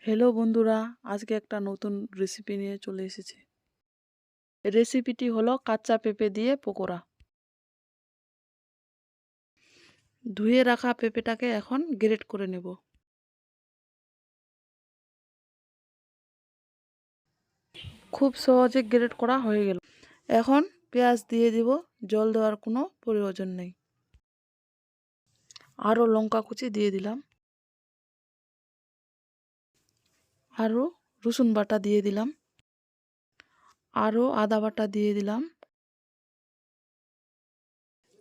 Hello বন্ধুরা, আজকে একটা নতুন রেসিপি নিয়ে চলে এসেছি। রেসিপিটি হলো কাঁচা পেঁপে দিয়ে পকোড়া। ধুয়ে রাখা পেঁপেটাকে এখন গ্রেট করে নেব। খুব সহজে গ্রেট করা হয়ে গেল। এখন পেঁয়াজ দিয়ে দিব, জল দেওয়ার কোনো প্রয়োজন নেই। আরও লঙ্কা কুচি দিয়ে দিলাম, আরও রসুন বাটা দিয়ে দিলাম, আরও আদা বাটা দিয়ে দিলাম,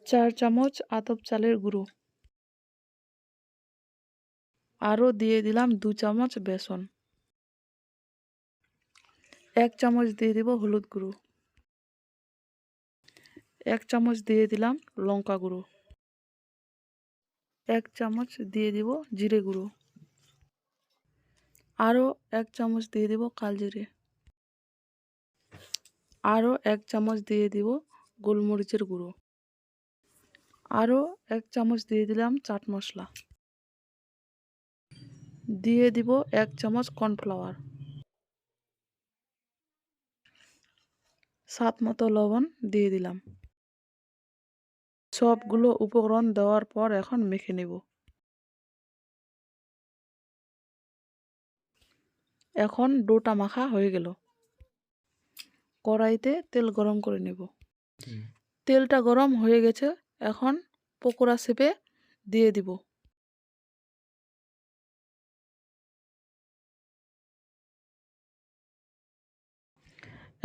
4 চামচ আতপ চালের গুঁড়ো, আরও দিয়ে দিলাম 2 চামচ বেসন, 1 চামচ দিয়ে দিব হলুদ গুঁড়ো, 1 চামচ দিয়ে দিলাম লঙ্কা গুঁড়ো, 1 চামচ দিয়ে দিব জিরে গুঁড়ো, আরও 1 চামচ দিয়ে দিব কালজিরে, আরও 1 চামচ দিয়ে দিব গোলমরিচের গুঁড়ো, আরও 1 চামচ দিয়ে দিলাম চাট মশলা, দিয়ে দিব 1 চামচ কর্নফ্লাওয়ার, স্বাদ মতো লবণ দিয়ে দিলাম। সবগুলো উপকরণ দেওয়ার পর এখন মেখে নেব। এখন ডোটা মাখা হয়ে গেল। কড়াইতে তেল গরম করে নেব। তেলটা গরম হয়ে গেছে, এখন পকোড়া শেপে দিয়ে দিব।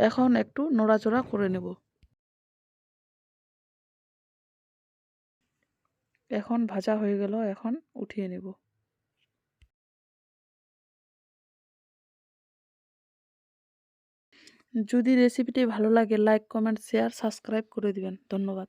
এখন একটু নড়াচড়া করে নেব। এখন ভাজা হয়ে গেল, এখন উঠিয়ে নেব। যদি রেসিপিটি ভালো লাগে লাইক, কমেন্ট, শেয়ার, সাবস্ক্রাইব করে দিবেন। ধন্যবাদ।